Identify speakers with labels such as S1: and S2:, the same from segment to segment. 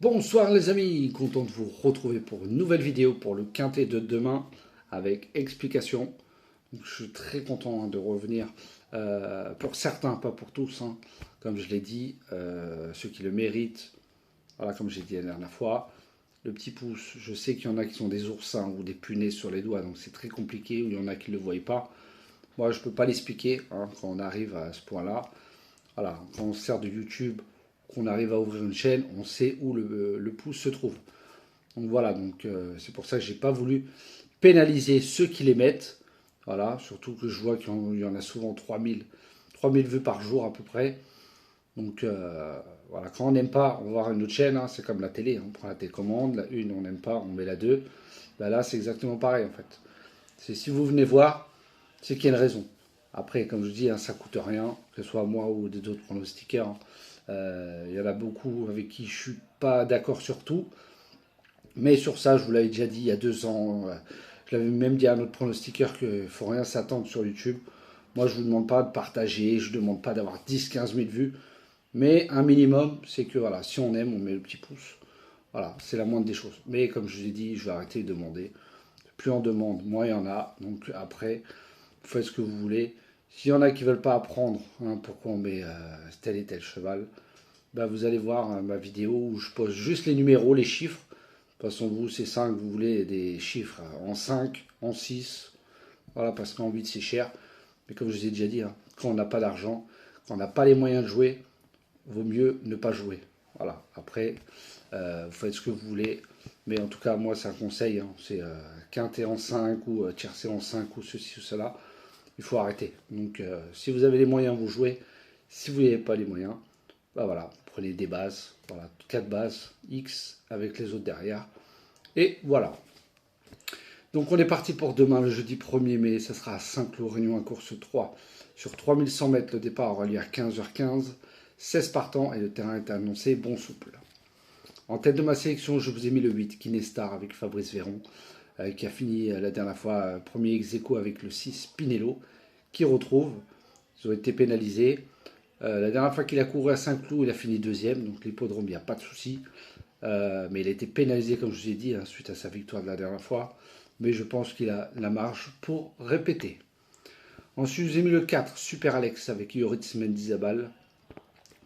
S1: Bonsoir les amis, content de vous retrouver pour une nouvelle vidéo pour le quintet de demain avec explication. Donc, je suis très content de revenir pour certains, pas pour tous, hein. Comme je l'ai dit, ceux qui le méritent, voilà, comme j'ai dit la dernière fois. Le petit pouce, je sais qu'il y en a qui sont des oursins ou des punaises sur les doigts, donc c'est très compliqué, ou il y en a qui ne le voient pas. Moi, je ne peux pas l'expliquer hein, quand on arrive à ce point-là. Voilà, quand on se sert de YouTube, qu'on arrive à ouvrir une chaîne, on sait où le pouce se trouve. Donc voilà, c'est pour ça que j'ai pas voulu pénaliser ceux qui les mettent. Voilà, surtout que je vois qu'il y en a souvent 3000 vues par jour à peu près. Voilà, quand on n'aime pas, on va voir une autre chaîne, hein, c'est comme la télé, hein. On prend la télécommande, la une on n'aime pas, on met la deux. Ben là c'est exactement pareil en fait. C'est si vous venez voir, c'est qu'il y a une raison. Après, comme je dis, hein, ça coûte rien, que ce soit moi ou des autres pronostiqueurs, hein. Il y en a beaucoup avec qui je suis pas d'accord sur tout. Mais sur ça, je vous l'avais déjà dit il y a 2 ans. Je l'avais même dit à un autre pronostiqueur qu'il ne faut rien s'attendre sur YouTube. Moi, je ne vous demande pas de partager, je ne demande pas d'avoir 10-15 000 vues. Mais un minimum, c'est que voilà, si on aime, on met le petit pouce. Voilà, c'est la moindre des choses. Mais comme je vous ai dit, je vais arrêter de demander. Plus on demande, moins il y en a. Donc après, vous faites ce que vous voulez. S'il y en a qui ne veulent pas apprendre hein, pourquoi on met tel et tel cheval, bah, vous allez voir ma vidéo où je pose juste les numéros, les chiffres. De toute façon, vous, c'est 5, vous voulez des chiffres en 5, en 6. Voilà, parce qu'en 8, c'est cher. Mais comme je vous ai déjà dit, hein, quand on n'a pas d'argent, quand on n'a pas les moyens de jouer, vaut mieux ne pas jouer. Voilà, après, vous faites ce que vous voulez. Mais en tout cas, moi, c'est un conseil. Hein, c'est quintet en 5 ou tiercé en 5 ou ceci ou cela. Il faut arrêter. Donc, si vous avez les moyens, vous jouez. Si vous n'avez pas les moyens, bah voilà, prenez des bases, voilà, 4 bases, X avec les autres derrière. Et voilà. Donc on est parti pour demain, le jeudi 1er mai, ça sera à Saint-Cloud, Réunion à course 3. Sur 3100 mètres, le départ aura lieu à 15h15. 16 partants et le terrain est annoncé bon souple. En tête de ma sélection, je vous ai mis le 8, Kinestar avec Fabrice Véron, qui a fini la dernière fois premier ex-aequo avec le 6, Pinello, qui retrouve. Ils ont été pénalisés. La dernière fois qu'il a couru à Saint-Cloud, il a fini deuxième, donc l'hippodrome, il n'y a pas de souci. Mais il a été pénalisé, comme je vous ai dit, hein, suite à sa victoire de la dernière fois. Mais je pense qu'il a la marge pour répéter. Ensuite, j'ai mis le 4, Super Alex, avec Yoritz Mendizabal.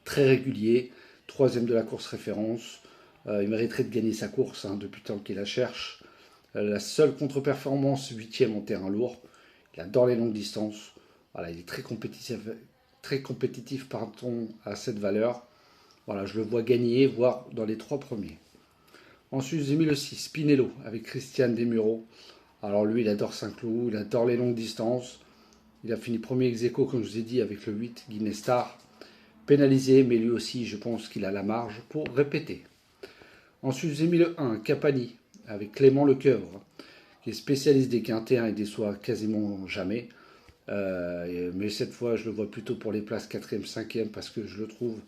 S1: Très régulier, troisième de la course référence. Il mériterait de gagner sa course hein, depuis le temps qu'il la cherche. La seule contre-performance, huitième en terrain lourd. Il adore les longues distances. Voilà, il est très compétitif pardon, à cette valeur. Voilà, je le vois gagner, voire dans les 3 premiers. Ensuite, j'ai mis le 6, Pinello, avec Christian Desmureaux. Alors lui, il adore Saint-Cloud, il adore les longues distances. Il a fini premier ex-aequo, comme je vous ai dit, avec le 8, Guinestar. Pénalisé, mais lui aussi, je pense qu'il a la marge pour répéter. Ensuite, j'ai mis le 1, Capani, avec Clément Lecoeuvre, qui est spécialiste des quintets et des soies quasiment jamais. Mais cette fois, je le vois plutôt pour les places 4e, 5e, parce que je le trouve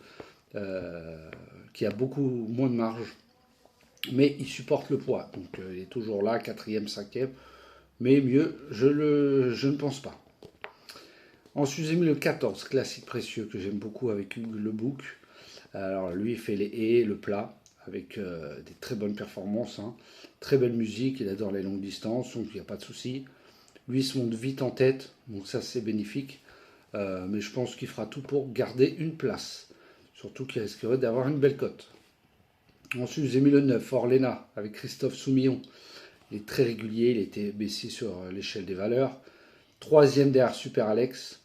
S1: qui a beaucoup moins de marge. Mais il supporte le poids. Donc il est toujours là, 4e, 5e. Mais mieux, je ne pense pas. Ensuite, j'ai mis le 14, classique précieux, que j'aime beaucoup avec le Bouc. Alors lui, il fait les haies, le plat, avec des très bonnes performances. Hein. Très belle musique, il adore les longues distances, donc il n'y a pas de souci. Lui, il se monte vite en tête, donc ça c'est bénéfique. Mais je pense qu'il fera tout pour garder une place. Surtout qu'il risquerait d'avoir une belle cote. Ensuite, j'ai mis le 9, Orlena, avec Christophe Soumillon. Il est très régulier, il a été baissé sur l'échelle des valeurs. Troisième derrière Super Alex,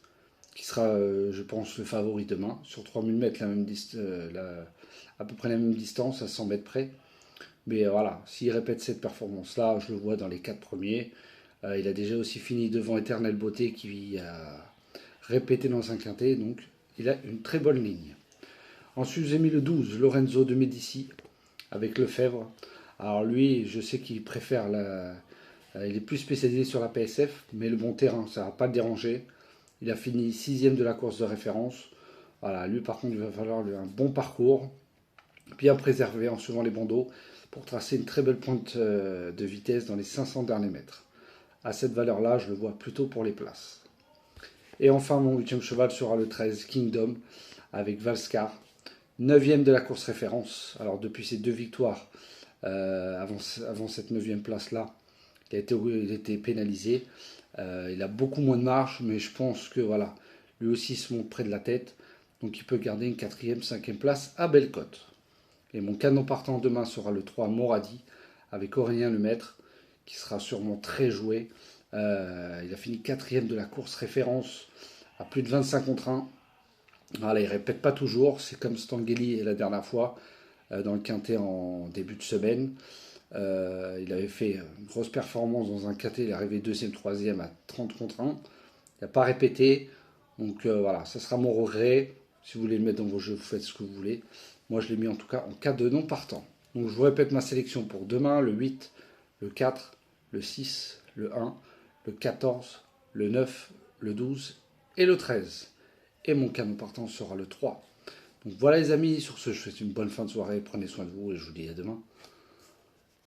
S1: qui sera, je pense, le favori demain. Sur 3000 mètres, à peu près la même distance, à 100 mètres près. Mais voilà, s'il répète cette performance-là, je le vois dans les 4 premiers. Il a déjà aussi fini devant Éternel Beauté, qui a répété dans un quintet. Donc, il a une très bonne ligne. Ensuite, j'ai mis le 12, Lorenzo de Medici, avec Lefebvre. Alors lui, je sais qu'il préfère il est plus spécialisé sur la PSF, mais le bon terrain, ça ne va pas le déranger. Il a fini 6e de la course de référence. Voilà, lui par contre, il va falloir lui un bon parcours, bien préservé en suivant les bandeaux, pour tracer une très belle pointe de vitesse dans les 500 derniers mètres. À cette valeur-là, je le vois plutôt pour les places. Et enfin, mon 8e cheval sera le 13, Kingdom, avec Valscar, 9e de la course référence. Alors depuis ces 2 victoires, avant cette 9e place-là, il a été pénalisé. Il a beaucoup moins de marge, mais je pense que voilà, lui aussi se monte près de la tête. Donc il peut garder une 4e, 5e place à belle cote. Et mon canon partant demain sera le 3 Moradi, avec Aurélien Lemaître, qui sera sûrement très joué. Il a fini 4e de la course référence à plus de 25 contre 1. Voilà, il répète pas toujours, c'est comme Stangeli la dernière fois, dans le quintet en début de semaine. Il avait fait une grosse performance dans un quintet, il est arrivé 2e, 3e à 30 contre 1. Il n'a pas répété, donc voilà, ça sera mon regret. Si vous voulez le mettre dans vos jeux, vous faites ce que vous voulez. Moi, je l'ai mis en tout cas en cas de non partant. Donc je vous répète ma sélection pour demain, le 8, le 4, le 6, le 1, le 14, le 9, le 12 et le 13. Et mon canon partant sera le 3. Donc voilà les amis, sur ce, je vous souhaite une bonne fin de soirée, prenez soin de vous et je vous dis à demain.